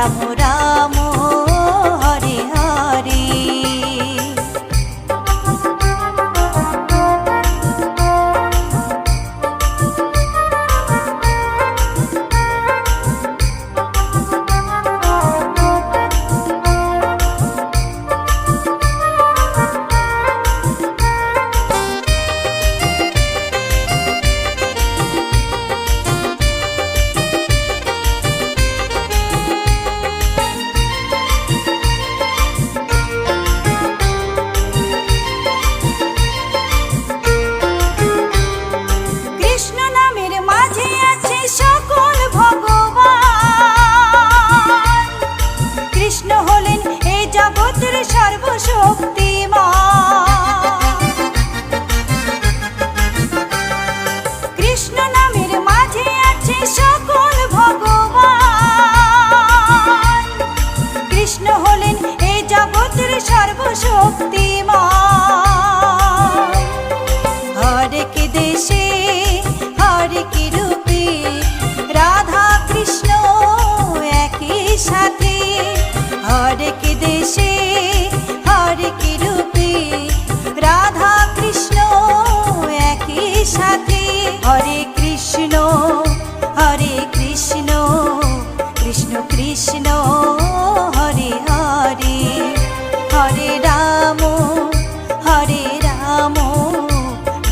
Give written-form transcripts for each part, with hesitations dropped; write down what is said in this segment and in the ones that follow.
রাম রাম হরে হরে।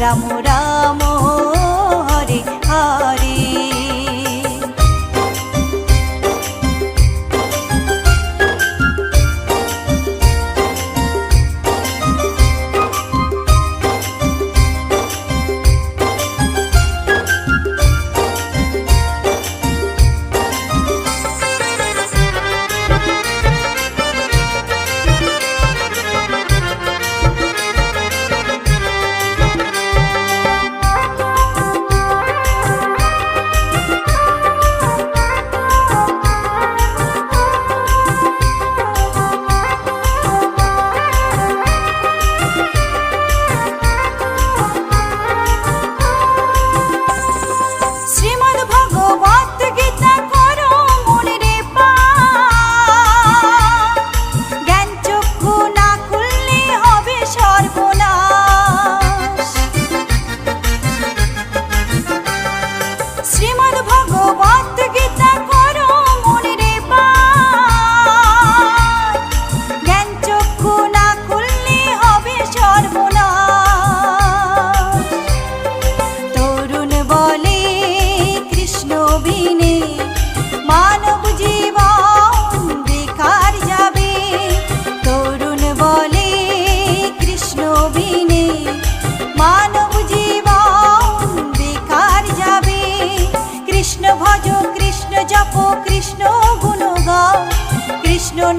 রাম রাম হরে হরে।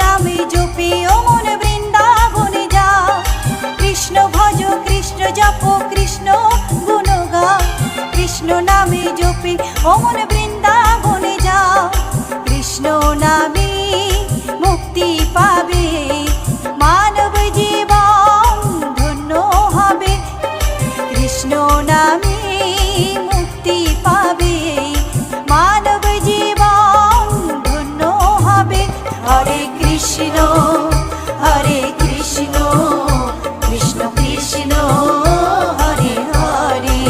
নামে জপে অমন বৃন্দাবনে যাও, কৃষ্ণ ভজ কৃষ্ণ জপ কৃষ্ণ গুণ গাও, কৃষ্ণ নামে জপে অমন বৃন্দাবনে যাও, কৃষ্ণ নামে মুক্তি পাবে মানব জীবন ধন্য হবে, কৃষ্ণ নামে মুক্তি পাবে মানব জীবন ধন্য হবে। হরে কৃষ্ণ হরে কৃষ্ণ কৃষ্ণ কৃষ্ণ হরে হরে,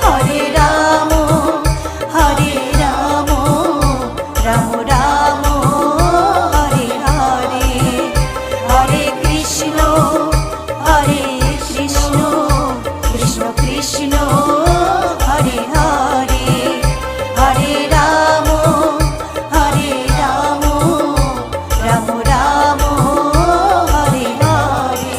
হরে রাম রাম রাম হরে হরে, হরে কৃষ্ণ কৃষ্ণ কৃষ্ণ হরে হরে, হরে রাম রাম রাম হরে হরে।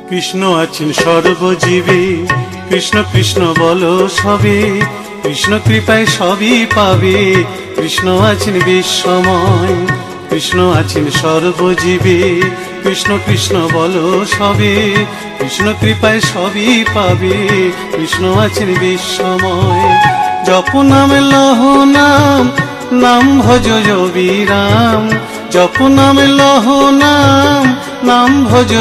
কৃষ্ণ আছেন সর্বজীবে, কৃষ্ণ কৃষ্ণ বলো সবে, কৃষ্ণ কৃপায় সবই পাবে। কৃষ্ণ আছেন বিশ্বময়, কৃষ্ণ আছেন সর্বজীবে। কৃষ্ণ কৃষ্ণ বলো সবে, কৃষ্ণ কৃপায় সবই পাবে। কৃষ্ণ আছেন বিশ্বময়। জপ নাম লহ নাম, নাম ভজ বিরাম। জপ নাম লহ নাম, নাম ভজ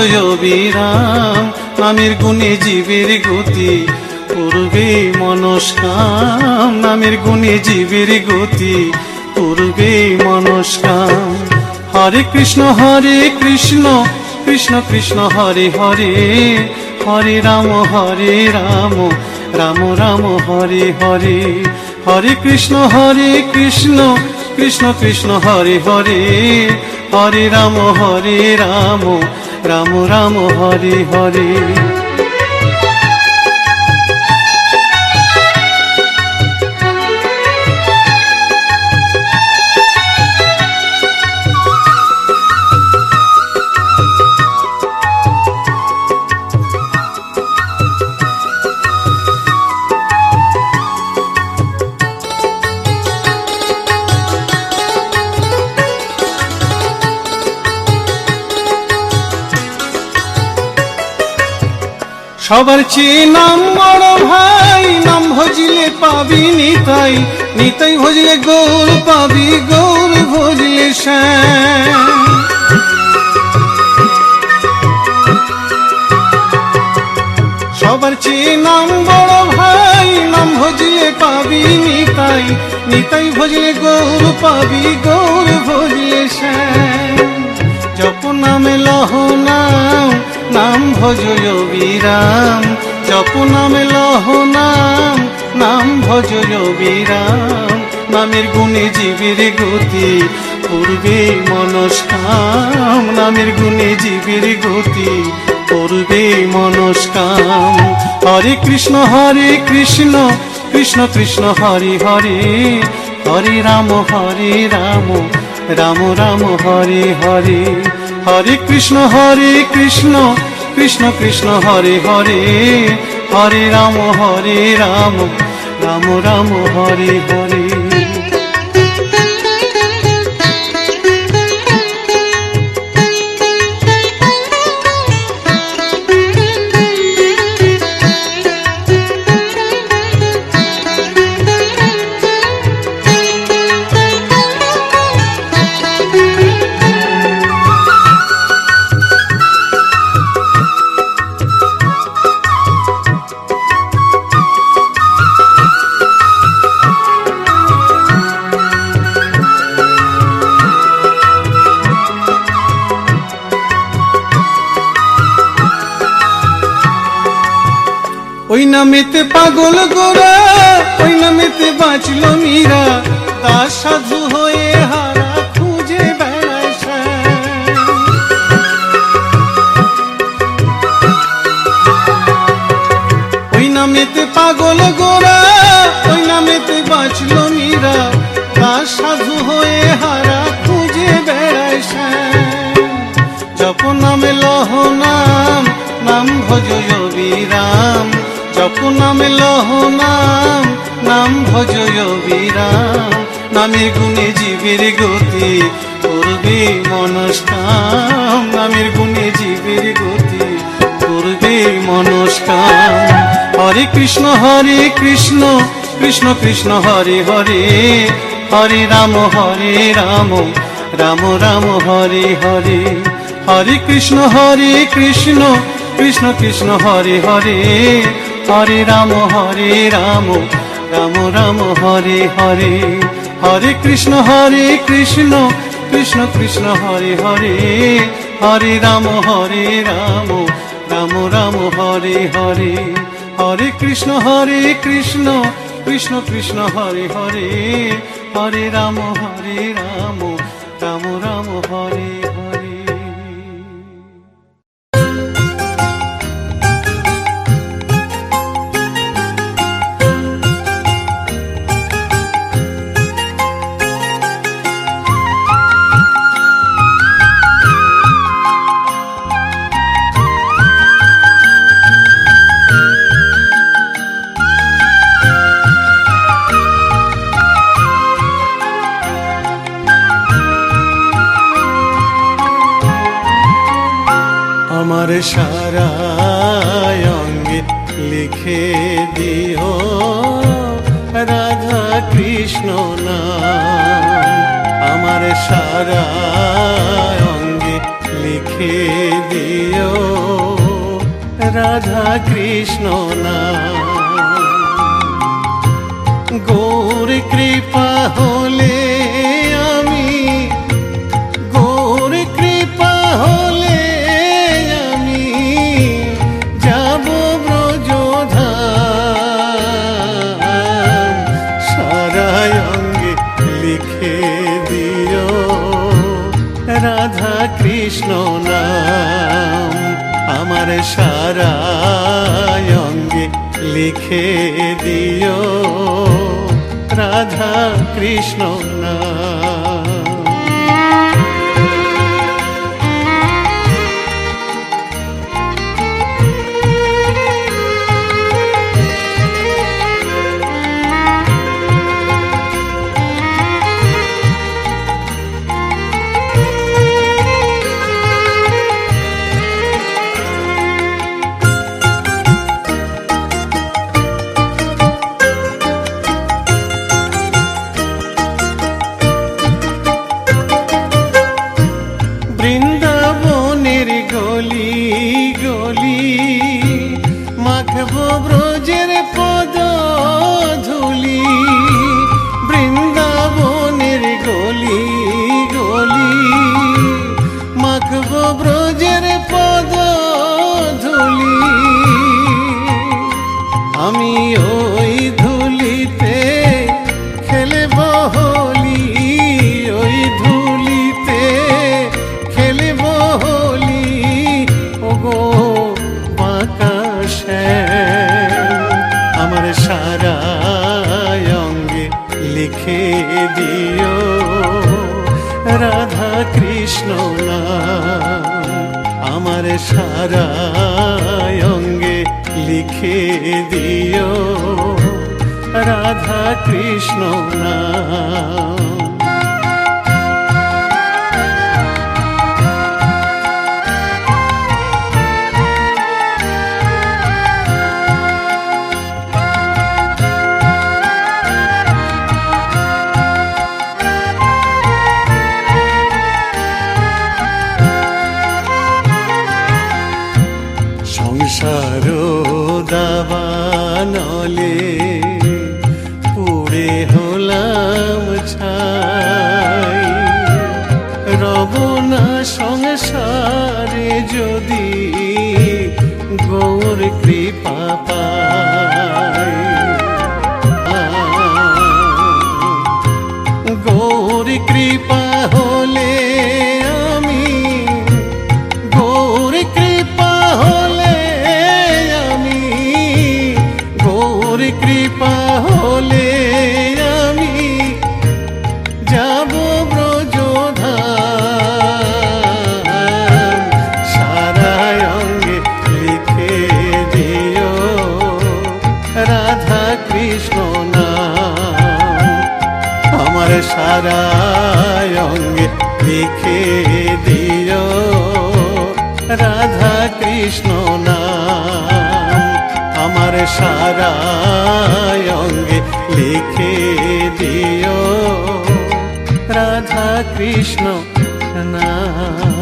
বিরাম। নামের গুণে জীবের গতি, পূর্বে মনস্কাম। নামের গুণে জীবের গতি, পূর্বে মনস্কাম। হরে কৃষ্ণ কৃষ্ণ কৃষ্ণ হরে হরে। হরে রাম রাম রাম হরে হরে। হরে কৃষ্ণ কৃষ্ণ কৃষ্ণ হরে হরে। হরে রাম রাম রাম হরে হরে। সবার চেয়ে নাম বড় ভাই, নাম ভজিলে পাবি নিতাই। নিতাই ভজলে গৌর পাবি, গৌর ভজলে শ্যাম। সবার চেয়ে নাম বড় ভাই, নাম ভজিলে পাবি নিতাই। নিতাই ভজলে গৌর পাবি, গৌর ভজলে শ্যাম। জপ নামে লহ নাম, নাম ভজ বিরাম। জপ নামে লহ নাম, নাম ভজ বিরাম। নামের গুণে জীবের গতি, পূর্বে মনস্কাম। নামের গুণে জীবের গতি, পূর্বে মনস্কাম। হরে কৃষ্ণ কৃষ্ণ কৃষ্ণ হরে হরে। হরে রাম রাম রাম হরে হরে। হরে কৃষ্ণ কৃষ্ণ কৃষ্ণ হরে হরে। হরে রাম রাম রাম হরে হরে। ওই নামেতে পাগল গোরা, ওই নামেতে বাঁচল মীরা। দাস সাধু হয়ে হারা খুঁজে বেড়ায় শ্যাম। ওই নামেতে পাগল গোরা, ওই নামেতে বাঁচল মীরা। দাস সাধু হয়ে হারা খুঁজে বেড়ায় শ্যাম। জপ নামে লহ নাম, নাম ভজ বিরাম। জপ নামে লহ নাম, নাম ভজ বিরাম। নামের গুণে জীবের গতি, পূর্বে মনস্কাম। নামের গুণে জীবের গতি, পূর্বে মনস্কাম। হরে কৃষ্ণ কৃষ্ণ কৃষ্ণ হরে হরে। হরে রাম রাম রাম হরে হরে। হরে কৃষ্ণ কৃষ্ণ কৃষ্ণ হরে হরে। হরে রাম রাম রাম হরে হরে। হরে কৃষ্ণ কৃষ্ণ কৃষ্ণ হরে হরে। হরে রাম রাম রাম হরে হরে। হরে কৃষ্ণ কৃষ্ণ কৃষ্ণ হরে হরে। হরে রাম রাম হরে হরে। আমার সারা অঙ্গে লিখে দিও রাধা কৃষ্ণ নাম। আমার সারা অঙ্গে লিখে দিও রাধা কৃষ্ণ নাম। গৌর কৃপা হলে আমি, গৌর কৃপা হলে আমি যাব ব্রজধাম। সারা অঙ্গে লিখে দিও রাধা কৃষ্ণ নাম। আমার সারা অঙ্গে লিখে দিও রাধা কৃষ্ণ নাম। বৃন্দাবনের গলি গলি মাখবো ব্রজের পদ ধুলি। বৃন্দাবনের গলি গলি মাখবো ব্রজের পদ ধুলি। আমি ওই ধুলিতে খেলব হোলি, ওই ধুলিতে খেলব হোলি। ওগো বাঁকা শ্যাম, আমার সারা অঙ্গে লিখে দিও রাধা কৃষ্ণ নাম। আমার সারা অঙ্গে লিখে দিও রাধা কৃষ্ণ নাম। সংসার দাবানলে পুড়ে হলাম ছাই। রব না সংসারে যদি গৌর কৃপা পাই। গৌর কৃপা হলে আমি, গৌর কৃপা হলে আমি, গৌর কৃপা হলে আমি যাব ব্রজধাম। সারা অঙ্গে লিখে দিও রাধা কৃষ্ণ নাম। আমার সারা অঙ্গে লিখে দিও রাধা কৃষ্ণ নাম। আমার সারা অঙ্গে লিখে দিও রাধা কৃষ্ণ নাম।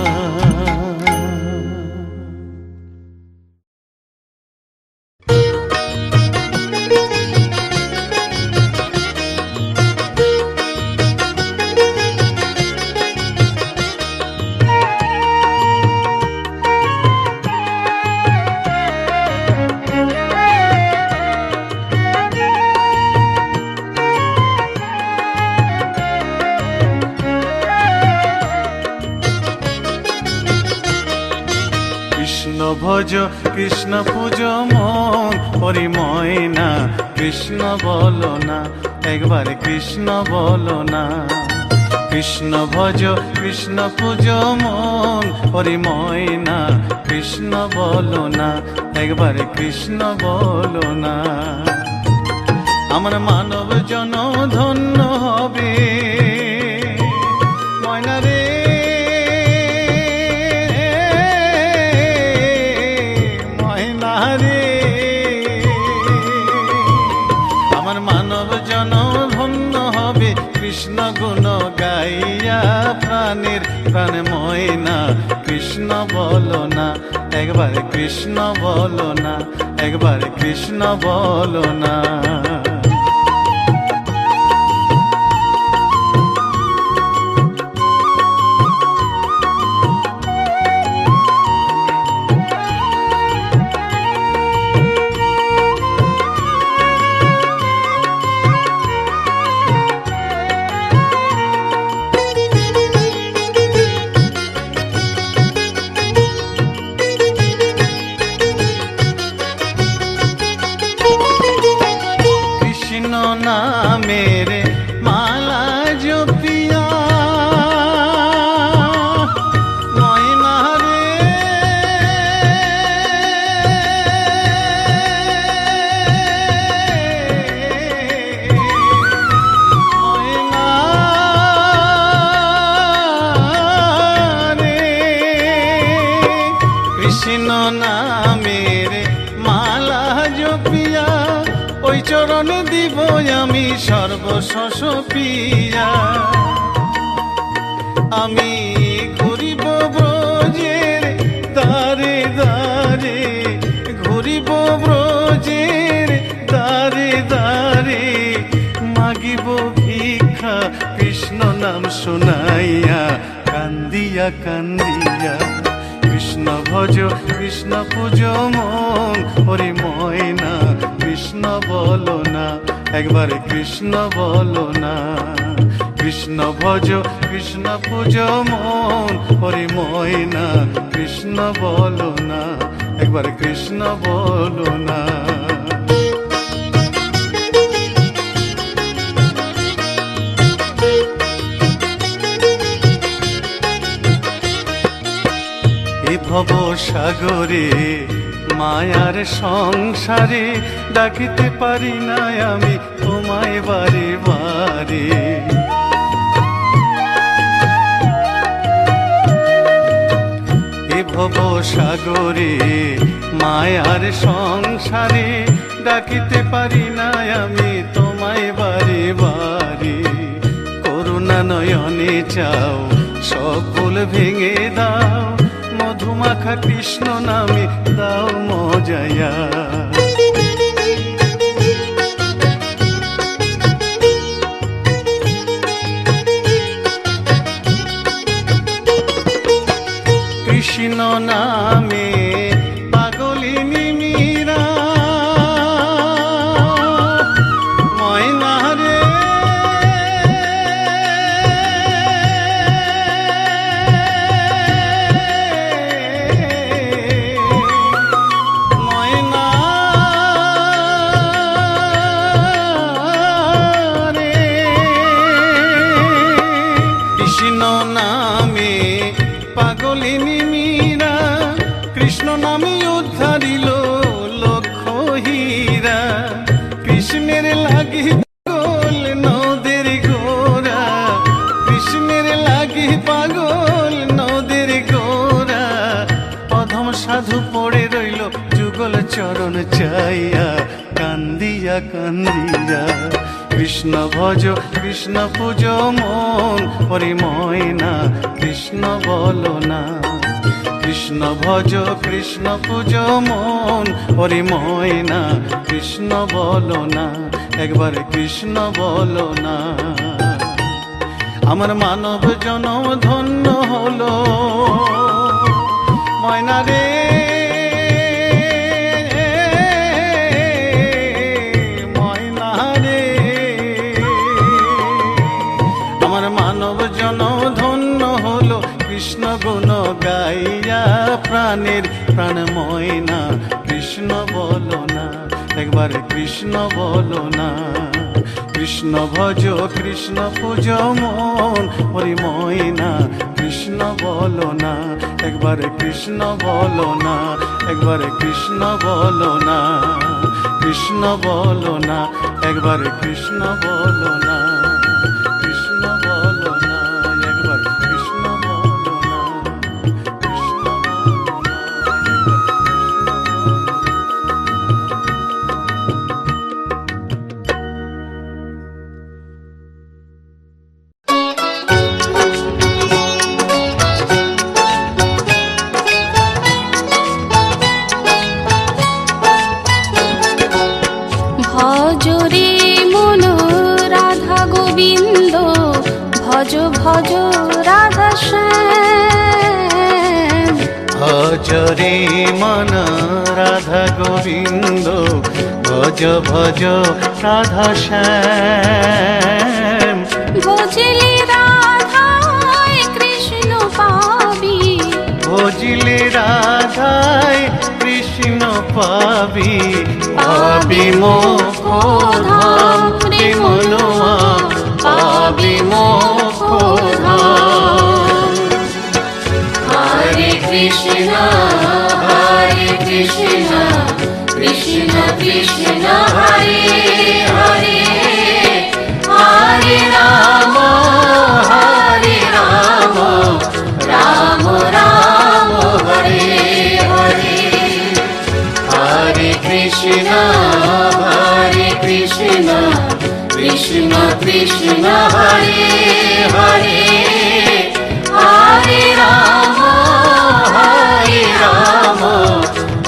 কৃষ্ণ ভজ কৃষ্ণ পূজ মন পরিময় না। কৃষ্ণ বলো না, একবার কৃষ্ণ বলো না। কৃষ্ণ ভজ কৃষ্ণ পূজ মন পরিময় না। কৃষ্ণ বলো না, একবার কৃষ্ণ বলো না। আমার মানব জন ধন্য হবে ময়না রে। কৃষ্ণ গুণ গাইয়া প্রাণের প্রাণ ময়না কৃষ্ণ বলো না, একবার কৃষ্ণ বলো না, একবার কৃষ্ণ বলো না। কৃষ্ণ নামের মালা জপিয়া ময়না রে, ময়না রে, কৃষ্ণ নামের মালা জপিয়া ওই চরণ দিব আমি সর্বশস পিয়া। আমি ঘুরিব ব্রজের দ্বারে দ্বারে, ঘুরিব ব্রজের দ্বারে দ্বারে, মাগিব ভিক্ষা কৃষ্ণ নাম শুনাইয়া, কান্দিয়া কান্দিয়া। কৃষ্ণ ভজ কৃষ্ণ পূজ মন হরি ময়না কৃষ্ণ বলো না, একবার কৃষ্ণ বলো না। কৃষ্ণ ভজ কৃষ্ণ পূজ মন হরি ময়না কৃষ্ণ বলো না, একবার কৃষ্ণ বলো না। এ ভব সাগরে মায়ার সংসারে ডাকিতে পারি না আমি তোমায় বারে বারে। এ ভব সাগরে মায়ার সংসারে ডাকিতে পারি না আমি তোমায় বারে বারে। করুণা নয়নে চাও সব ভুল ভেঙে দাও, মধুমাখা কৃষ্ণ নামে দাও মজায়া। কৃষ্ণ নামে পাগলিনী মীরা ময়না রে, ময়না রে। কৃষ্ণ নামে পাগলিনী মীরা, কৃষ্ণ নামে উদ্ধারিল লক্ষ হীরা। কৃষ্ণের লাগি পাগল নদের গোরা, কৃষ্ণের লাগি পাগল নদের গোরা। অধম সাধু পড়ে রইল যুগল চরণ চাইয়া, কান্দিয়া কান্দিয়া। কৃষ্ণ ভজ কৃষ্ণ পূজ মন হরি ময়না কৃষ্ণ বলো না। কৃষ্ণ ভজ কৃষ্ণ পূজ মন হরি ময়না কৃষ্ণ বলো না, একবার কৃষ্ণ বলো না। আমার মানব জনম ধন্য হলো ময়না রে, ময়না রে। আমার মানব জনম ধন্য হলো কৃষ্ণ গুণ গাইয়া প্রাণের প্রাণ ময়না কৃষ্ণ বলো না, একবার কৃষ্ণ বলো না। কৃষ্ণ ভজ কৃষ্ণ পূজ মন হরি ময়না কৃষ্ণ বলো না, একবার কৃষ্ণ বলো না, একবার কৃষ্ণ বলো না। কৃষ্ণ বলো না, একবার কৃষ্ণ বলো না। কৃষ্ণ বলো না, একবার কৃষ্ণ বলো না। কৃষ্ণ বলো না, একবার। ভজ ভজ রাধা শ্যাম। ভজ রে মন রাধা গোবিন্দ, ভজ ভজ রাধা শ্যাম। ভজিলে রাধায় কৃষ্ণ পাবি, ভজিলে রাধায় কৃষ্ণ পাবি, পাবি মোক্ষ ধাম রে মনোয়া, পাবি মোক্ষ ধাম। হরে কৃষ্ণ কৃষ্ণ কৃষ্ণ হরে হরে, হরে রাম রাম রাম হরে হরে। হরে কৃষ্ণ কৃষ্ণ কৃষ্ণ হরে হরে, হরে রাম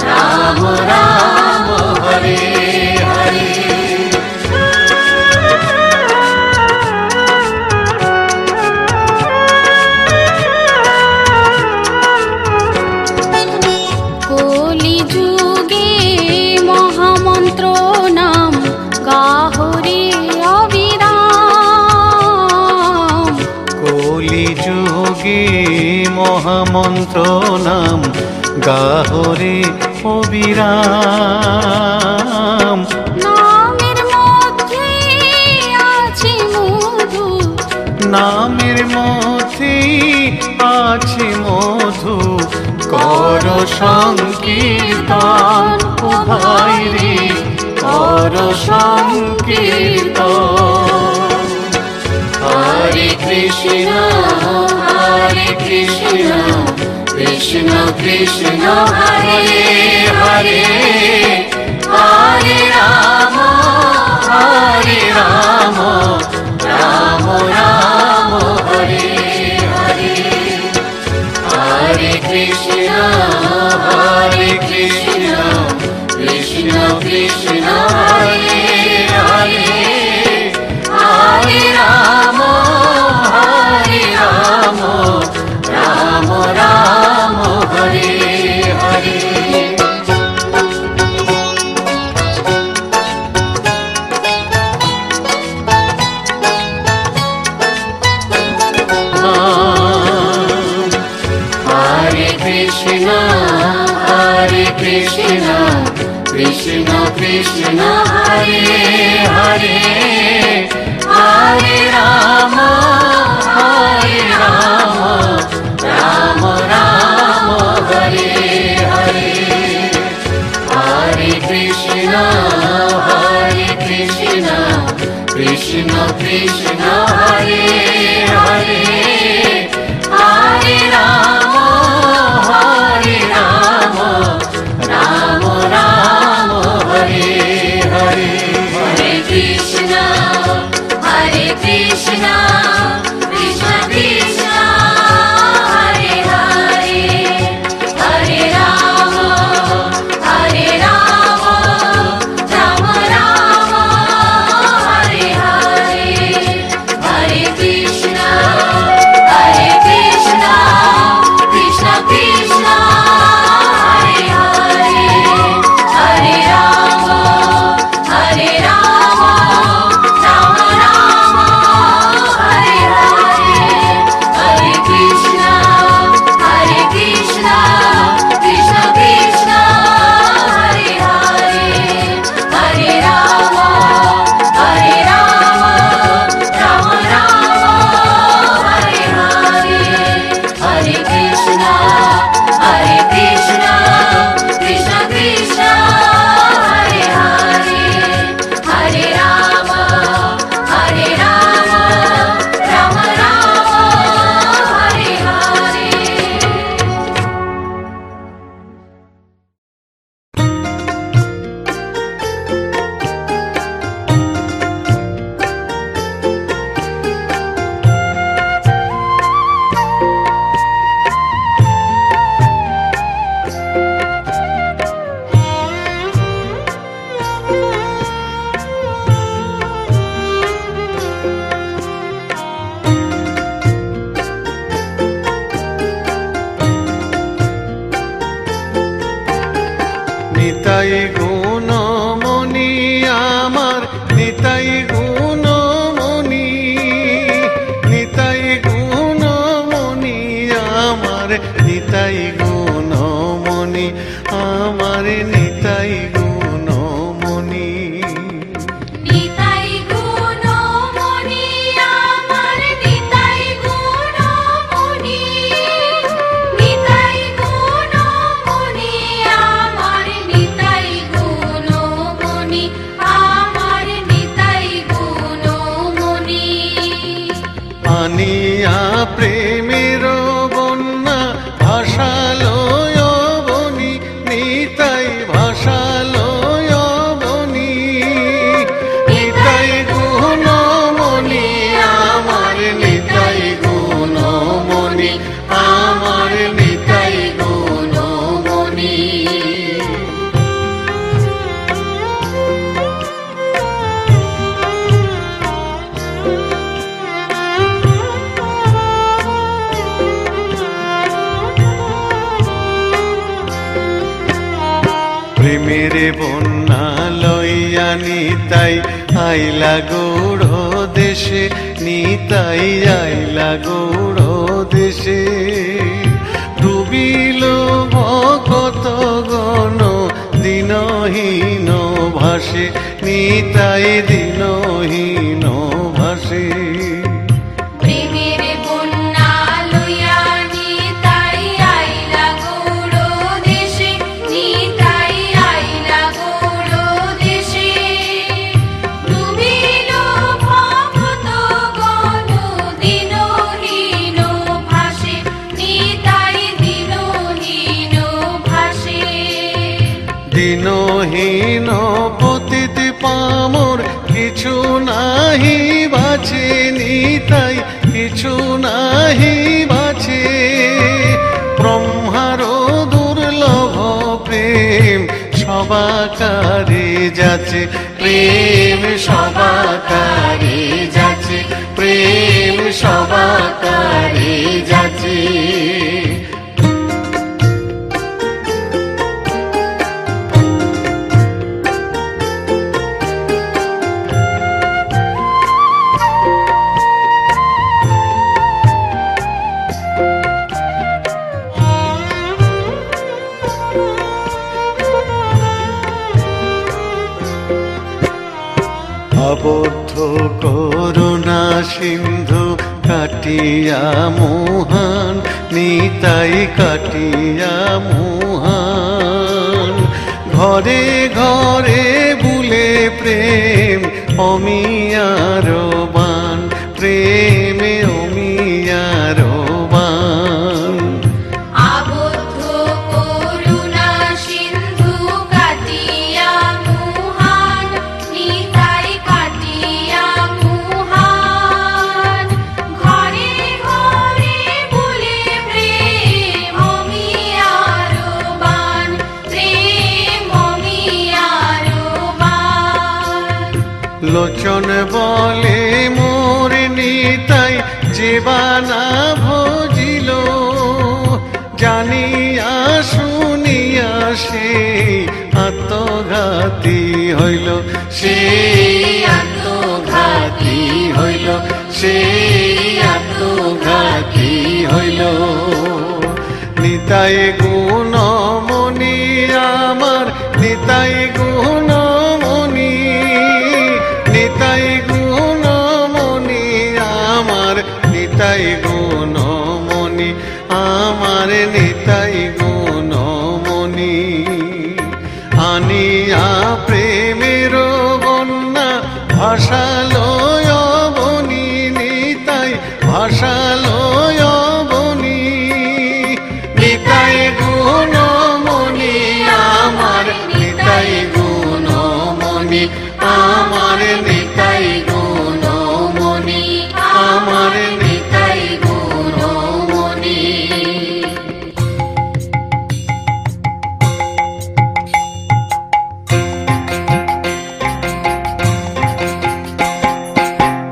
রাম রাম হরে হরে। কলি যুগে মহামন্ত্র নাম গাহরে অবিরাম। কলি যুগে মহামন্ত্র নাম গাহরে অবিরাম। নামের মধ্যে আছে মধু, নামের মধ্যে আছে মধু, কর সংকীর্তন ও ভাই রে, কর সংকীর্তন। হরে কৃষ্ণ কৃষ্ণ কৃষ্ণ হরে হরে, হরে রাম রাম রাম হরে হরে। হরে কৃষ্ণ কৃষ্ণ কৃষ্ণ হরে হরে, হরে রাম রাম রাম হরে হরে। হরে কৃষ্ণ কৃষ্ণ কৃষ্ণ হরে হরে, হরে রাম রাম রাম হরে হরে। হরে কৃষ্ণ কৃষ্ণ কৃষ্ণ হরে হরে, হরে রাম রাম রাম হরে হরে। হরে কৃষ্ণ কৃষ্ণ কৃষ্ণ হরে হরে, হরে রাম রাম রাম হরে হরে। হরে কৃষ্ণ কৃষ্ণ কৃষ্ণ হরে হরে, হরে রাম রাম রাম হরে প্রেমের বন্যা লইয়া নিতাই আইলা গৌড় দেশে, নিতাই আইলা গৌড় দেশে। ডুবিল ভকত গণ দিনহীন ভাসে, নিতাই দিনহীন ভাসে। প্রেমের বন্যা লইয়া নিতাই আইলা গৌড় দেশে, নিতাই আইলা গৌড় দেশে। ডুবিল ভকত গণ দিনহীন ভাসে, নিতাই দিনহীন ভাসে। দিনহীন পতিত পামর কিছু নাহি বাঁচে, নিতাই কিছু নাহি বাঁচে। ব্রহ্মার দুর্লভ প্রেম সবাকারে যাচ্ছে, প্রেম সবাকারে যাচ্ছে, প্রেম সবাকারে যাচ্ছে। আবদ্ধ করুণা সিন্ধু কাটিয়া মোহন, নিতাই কাটিয়া মোহন। ঘরে ঘরে বুলে প্রেম অমিয়ার বান, প্রেমে অমিয়ার বান। আবদ্ধ করুণা সিন্ধু কাটিয়া মুহান, নিতাই কাটিয়া মুহান। ঘরে ঘরে বুলে প্রেম অমিয়ার বান, প্রেম অমিয়ার বান। লোচন বলে মোর নিতাই জীবানা ভজিল, জানিয়া শুনিয়া সে আত্মঘাতী হইল, সে আত্মঘাতী হইল, সে আত্মঘাতী হইল। নিতাই গুণমণি আমার, নিতাই গুণমণি, নিতাই গুণমণি আমার, নিতাই গুণমণি আমার, নিতাই গুণমণি। আনিয়া প্রেমের বন্যা ভাষালয় বনি, নিতাই ভাষালয় বনি। নিতাই গুণমণি আমার, নিতাই গুণমণি আমার, নিতাই গুণমণি আমার, নিতাই গুণমণি।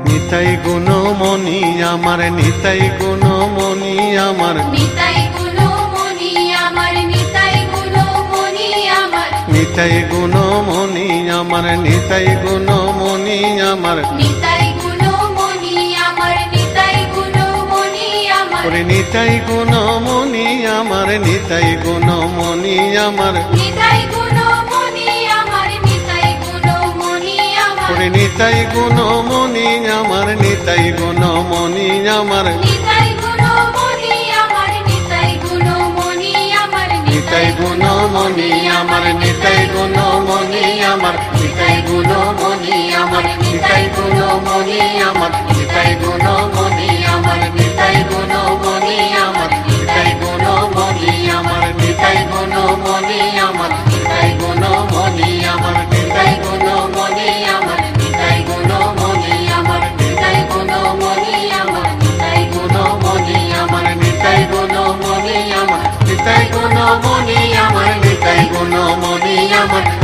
নিতাই গুণমণি আমার, নিতাই গুণমণি আমার, নিতাই গুণমণি আমার, নিতাই গুণমণি আমার। নিতাই গুণমণি আমার, নিতাই গুণমণি আমার। নিতাই গুণমণি আমার, নিতাই গুণমণি আমার। ওরে নিতাই গুণমণি আমার, নিতাই গুণমণি আমার। নিতাই গুণমণি আমার, নিতাই গুণমণি আমার। ওরে নিতাই গুণমণি আমার, নিতাই গুণমণি আমার। নিতাই গুণমণি আমার, নিতাই গুণমণি আমার। নিতাই গুণমণি আমার, নিতাই গুণমণি আমার। নিতাই গুণমণি আমার, নিতাই গুণমণি আমার। নিতাই গুণমণি আমার, নিতাই গুণমণি আমার। নিতাই গুণমণি আমার, নিতাই গুণমণি আমার। নিতাই গুণমণি আমার, নিতাই গুণমণি আমার। নিতাই গুণমণি আমার, নিতাই গুণমণি আমার। নিতাই গুণমণি আমার, নিতাই গুণমণি আমার। নিতাই গুণমণি আমার, নিতাই গুণমণি আমার।